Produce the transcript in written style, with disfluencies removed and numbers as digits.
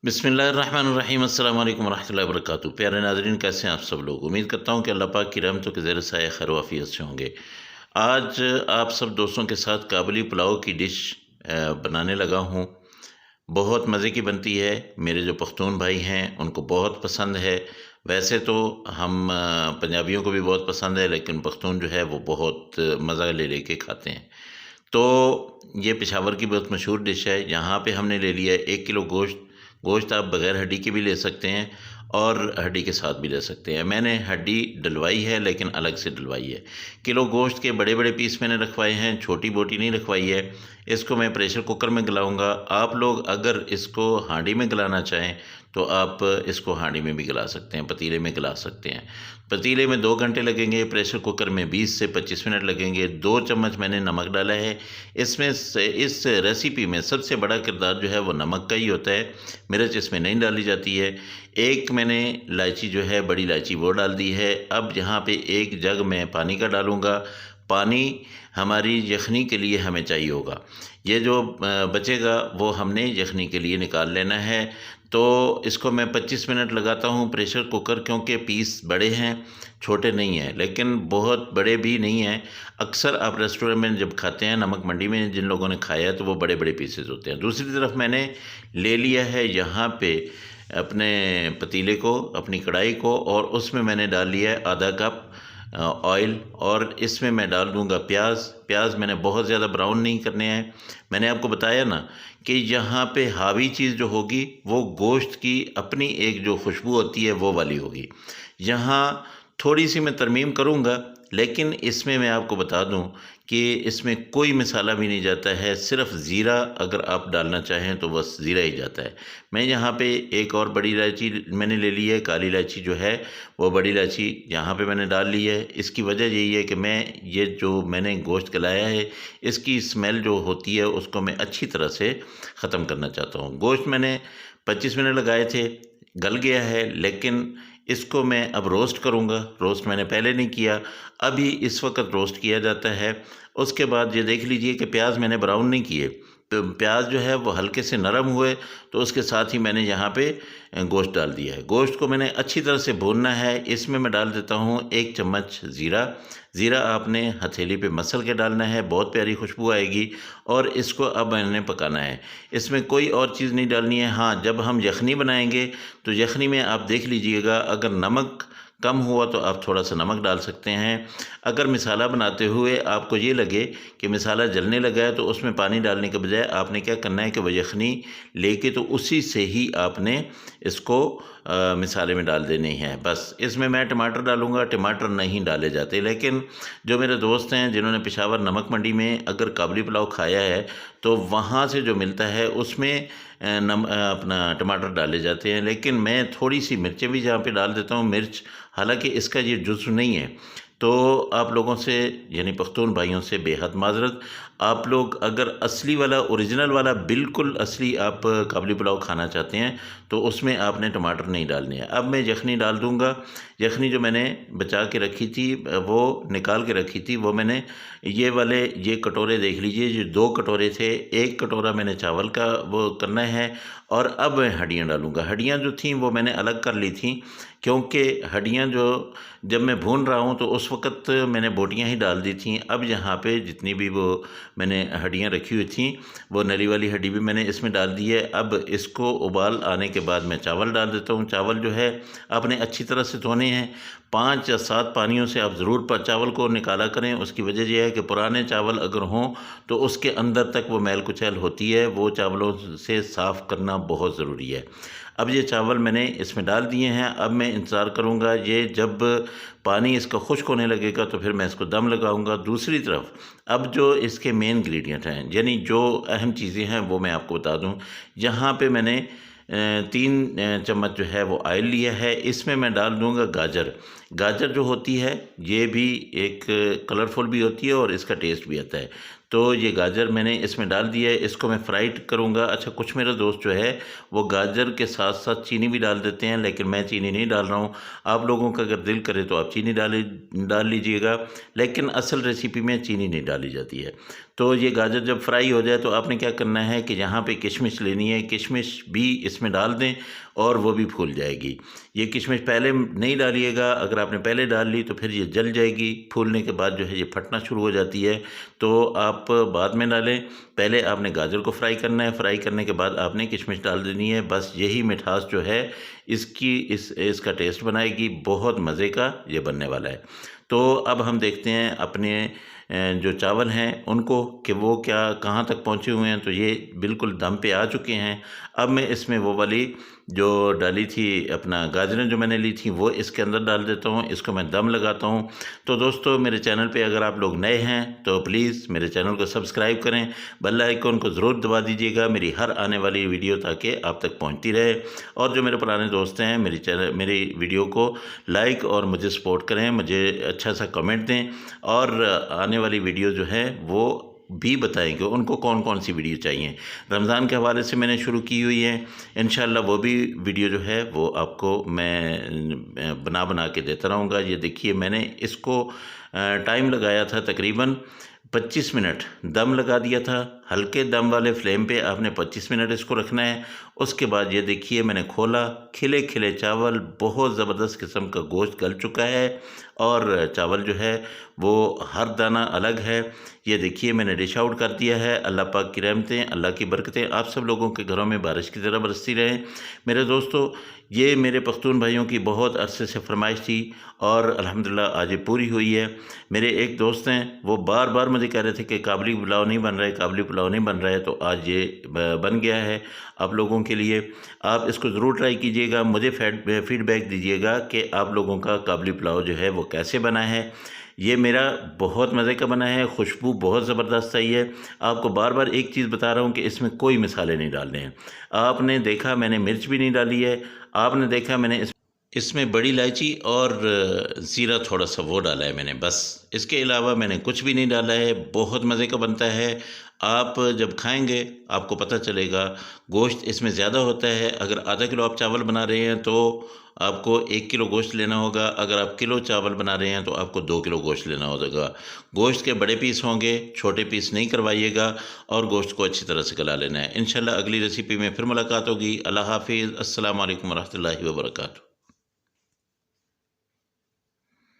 बिस्मिल्लाहिर्रहमानिर्रहीम अस्सलाम वालेकुम रहमतुल्लाहि व बरकातुहू। प्यारे नाज़रीन, कैसे हैं आप सब लोग। उम्मीद करता हूँ कि अल्लाह पाक की रहमतों के ज़ेर साया खैर वाफ़ियत से होंगे। आज आप सब दोस्तों के साथ काबुली पुलाव की डिश बनाने लगा हूँ। बहुत मज़े की बनती है। मेरे जो पख्तून भाई हैं उनको बहुत पसंद है। वैसे तो हम पंजाबियों को भी बहुत पसंद है, लेकिन पख्तून जो है वो बहुत मज़ा ले लेके खाते हैं। तो ये पेशावर की बहुत मशहूर डिश है। यहाँ पे हमने ले लिया है 1 किलो गोश्त। गोश्त आप बग़ैर हड्डी के भी ले सकते हैं और हड्डी के साथ भी ले सकते हैं। मैंने हड्डी डलवाई है, लेकिन अलग से डलवाई है। किलो गोश्त के बड़े-बड़े पीस मैंने रखवाए हैं, छोटी बोटी नहीं रखवाई है। इसको मैं प्रेशर कुकर में गलाऊँगा। आप लोग अगर इसको हांडी में गलाना चाहें, तो आप इसको हांडी में भी गला सकते हैं, पतीले में गला सकते हैं। पतीले में 2 घंटे लगेंगे, प्रेशर कुकर में 20 से 25 मिनट लगेंगे। 2 चम्मच मैंने नमक डाला है। इसमें से इस रेसिपी में सबसे बड़ा किरदार जो है वो नमक का ही होता है। मिर्च इसमें नहीं डाली जाती है। एक मैंने इलायची जो है, बड़ी इलायची, वो डाल दी है। अब यहाँ पे 1 जग मैं पानी का डालूँगा। पानी हमारी यखनी के लिए हमें चाहिए होगा। ये जो बचेगा वो हमने यखनी के लिए निकाल लेना है। तो इसको मैं 25 मिनट लगाता हूँ प्रेशर कुकर, क्योंकि पीस बड़े हैं, छोटे नहीं हैं, लेकिन बहुत बड़े भी नहीं हैं। अक्सर आप रेस्टोरेंट में जब खाते हैं, नमक मंडी में जिन लोगों ने खाया है, तो वो बड़े-बड़े पीसेस होते हैं। दूसरी तरफ मैंने ले लिया है यहाँ पे अपने पतीले को, अपनी कढ़ाई को, और उसमें मैंने डाल लिया है आधा कप ऑयल, और इसमें मैं डाल दूँगा प्याज। प्याज मैंने बहुत ज़्यादा ब्राउन नहीं करने हैं। मैंने आपको बताया ना कि यहाँ पे हावी चीज़ जो होगी वो गोश्त की अपनी एक जो खुशबू होती है वो वाली होगी। यहाँ थोड़ी-सी मैं तरमीम करूँगा, लेकिन इसमें मैं आपको बता दूँ कि इसमें कोई मसाला भी नहीं जाता है। सिर्फ़ ज़ीरा अगर आप डालना चाहें तो बस ज़ीरा ही जाता है। मैं यहाँ पे एक और बड़ी इलायची मैंने ले ली है, काली इलायची जो है वो बड़ी इलायची यहाँ पे मैंने डाल ली है। इसकी वजह यही है कि मैं ये जो मैंने गोश्त गलाया है, इसकी स्मेल जो होती है उसको मैं अच्छी तरह से ख़त्म करना चाहता हूँ। गोश्त मैंने 25 मिनट लगाए थे, गल गया है, लेकिन इसको मैं अब रोस्ट करूँगा। रोस्ट मैंने पहले नहीं किया, अभी इस वक़्त रोस्ट किया जाता है। उसके बाद ये देख लीजिए कि प्याज मैंने ब्राउन नहीं किए, तो प्याज जो है वो हल्के से नरम हुए, तो उसके साथ ही मैंने यहाँ पे गोश्त डाल दिया है। गोश्त को मैंने अच्छी तरह से भूनना है। इसमें मैं डाल देता हूँ 1 चम्मच ज़ीरा। ज़ीरा आपने हथेली पे मसल के डालना है, बहुत प्यारी खुशबू आएगी, और इसको अब मैंने पकाना है। इसमें कोई और चीज़ नहीं डालनी है। हाँ, जब हम यखनी बनाएंगे तो यखनी में आप देख लीजिएगा, अगर नमक कम हुआ तो आप थोड़ा-सा नमक डाल सकते हैं। अगर मिसाला बनाते हुए आपको ये लगे कि मिसाला जलने लगा है, तो उसमें पानी डालने के बजाय आपने क्या करना है कि वो यखनी लेके तो उसी से ही आपने इसको मिसाले में डाल देनी है। बस इसमें मैं टमाटर डालूँगा। टमाटर नहीं डाले जाते, लेकिन जो मेरे दोस्त हैं जिन्होंने पेशावर नमक मंडी में अगर काबुली पुलाव खाया है, तो वहाँ से जो मिलता है उसमें अपना टमाटर डाले जाते हैं। लेकिन मैं थोड़ी-सी मिर्चें भी जहाँ पे डाल देता हूँ, मिर्च, हालाँकि इसका ये जुज़्व नहीं है। तो आप लोगों से, यानी पख्तून भाइयों से बेहद माज़रत। आप लोग अगर असली वाला, ओरिजिनल वाला, बिल्कुल असली आप काबुली पुलाव खाना चाहते हैं, तो उसमें आपने टमाटर नहीं डालने हैं। अब मैं यखनी डाल दूँगा। यखनी जो मैंने बचा के रखी थी, वो निकाल के रखी थी, वो मैंने ये कटोरे देख लीजिए, ये 2 कटोरे थे। 1 कटोरा मैंने चावल का वो करना है, और अब मैं हड्डियाँ डालूँगा। हड्डियाँ जो थीं वो मैंने अलग कर ली थीं, क्योंकि हड्डियाँ जो जब मैं भून रहा हूँ तो उस वक़्त मैंने बोटियाँ ही डाल दी थीं। अब यहाँ पे जितनी भी वो मैंने हड्डियाँ रखी हुई थीं, वो नली वाली हड्डी भी मैंने इसमें डाल दी है। अब इसको उबाल आने के बाद मैं चावल डाल देता हूँ। चावल जो है आपने अच्छी तरह से धोने हैं। 5 या 7 पानियों से आप ज़रूर चावल को निकाला करें। उसकी वजह यह है कि पुराने चावल अगर हों तो उसके अंदर तक वो मैल कुचैल होती है, वो चावलों से साफ़ करना बहुत ज़रूरी है। अब ये चावल मैंने इसमें डाल दिए हैं। अब मैं इंतज़ार करूँगा, ये जब पानी इसका खुश्क होने लगेगा तो फिर मैं इसको दम लगाऊँगा। दूसरी तरफ अब जो इसके मेन इंग्रेडिएंट हैं, यानी जो अहम चीज़ें हैं, वो मैं आपको बता दूँ। यहाँ पे मैंने 3 चम्मच जो है वो ऑयल लिया है। इसमें मैं डाल दूँगा गाजर। गाजर जो होती है ये भी एक कलरफुल भी होती है और इसका टेस्ट भी आता है। तो ये गाजर मैंने इसमें डाल दिया है, इसको मैं फ्राइड करूँगा। अच्छा, कुछ मेरे दोस्त जो है वो गाजर के साथ साथ चीनी भी डाल देते हैं, लेकिन मैं चीनी नहीं डाल रहा हूँ। आप लोगों का अगर दिल करे तो आप चीनी डाल लीजिएगा, लेकिन असल रेसिपी में चीनी नहीं डाली जाती है। तो ये गाजर जब फ्राई हो जाए तो आपने क्या करना है कि यहाँ पे किशमिश लेनी है, किशमिश भी इसमें डाल दें और वो भी फूल जाएगी। ये किशमिश पहले नहीं डालिएगा, अगर आपने पहले डाल ली तो फिर ये जल जाएगी, फूलने के बाद जो है ये फटना शुरू हो जाती है। तो आप बाद में डालें, पहले आपने गाजर को फ्राई करना है, फ्राई करने के बाद आपने किशमिश डाल देनी है। बस यही मिठास जो है इसका टेस्ट बनाएगी, बहुत मज़े का ये बनने वाला है। तो अब हम देखते हैं अपने जो चावल हैं उनको कि वो कहाँ तक पहुँचे हुए हैं। तो ये बिल्कुल दम पे आ चुके हैं। अब मैं इसमें वो वाली जो डाली थी अपना गाजरें जो मैंने ली थी वो इसके अंदर डाल देता हूँ, इसको मैं दम लगाता हूँ। तो दोस्तों, मेरे चैनल पे अगर आप लोग नए हैं तो प्लीज़ मेरे चैनल को सब्सक्राइब करें, बेल आइकन को ज़रूर दबा दीजिएगा मेरी हर आने वाली वीडियो ताकि आप तक पहुँचती रहे। और जो मेरे पुराने दोस्त हैं मेरी वीडियो को लाइक और मुझे सपोर्ट करें, मुझे अच्छा सा कमेंट दें और आने वाली वीडियो जो है वो भी बताएं कि उनको कौन कौन सी वीडियो चाहिए। रमज़ान के हवाले से मैंने शुरू की हुई है, इंशाल्लाह वो भी वीडियो जो है वो आपको मैं बना के देता रहूँगा। ये देखिए, मैंने इसको टाइम लगाया था तकरीबन 25 मिनट, दम लगा दिया था। हल्के दम वाले फ्लेम पे आपने 25 मिनट इसको रखना है। उसके बाद ये देखिए, मैंने खोला, खिले खिले चावल, बहुत ज़बरदस्त किस्म का गोश्त गल चुका है और चावल जो है वो हर दाना अलग है। ये देखिए, मैंने डिश आउट कर दिया है। अल्लाह पाक की रहमतें, अल्लाह की बरकतें आप सब लोगों के घरों में बारिश की तरह बरसती रहें। मेरे दोस्तों, ये मेरे पख्तून भाइयों की बहुत अरसे से फरमाइश थी और अल्हम्दुलिल्लाह आज ये पूरी हुई है। मेरे एक दोस्त हैं, वो बार बार मुझे कह रहे थे कि काबली पुलाव नहीं बन रहा है, काबली पुलाव नहीं बन रहा है, तो आज ये बन गया है आप लोगों के लिए। आप इसको ज़रूर ट्राई कीजिएगा, मुझे फीडबैक दीजिएगा कि आप लोगों का काबली पुलाव जो है वो कैसे बना है। ये मेरा बहुत मज़े का बना है, खुशबू बहुत ज़बरदस्त आई है। आपको बार बार एक चीज़ बता रहा हूँ कि इसमें कोई मसाले नहीं डालने हैं। आपने देखा मैंने मिर्च भी नहीं डाली है, आपने देखा मैंने इसमें बड़ी इलायची और ज़ीरा थोड़ा सा वो डाला है मैंने, बस। इसके अलावा मैंने कुछ भी नहीं डाला है। बहुत मज़े का बनता है। आप जब खाएंगे आपको पता चलेगा। गोश्त इसमें ज़्यादा होता है। अगर आधा किलो आप चावल बना रहे हैं तो आपको 1 किलो गोश्त लेना होगा। अगर आप किलो चावल बना रहे हैं तो आपको 2 किलो गोश्त लेना होगा। गोश्त के बड़े पीस होंगे, छोटे पीस नहीं करवाइएगा और गोश्त को अच्छी तरह से गला लेना है। इंशाल्लाह अगली रेसिपी में फिर मुलाकात होगी। अल्लाह हाफिज़। अस्सलाम वालेकुम रहमतुल्लाहि व बरकातहू।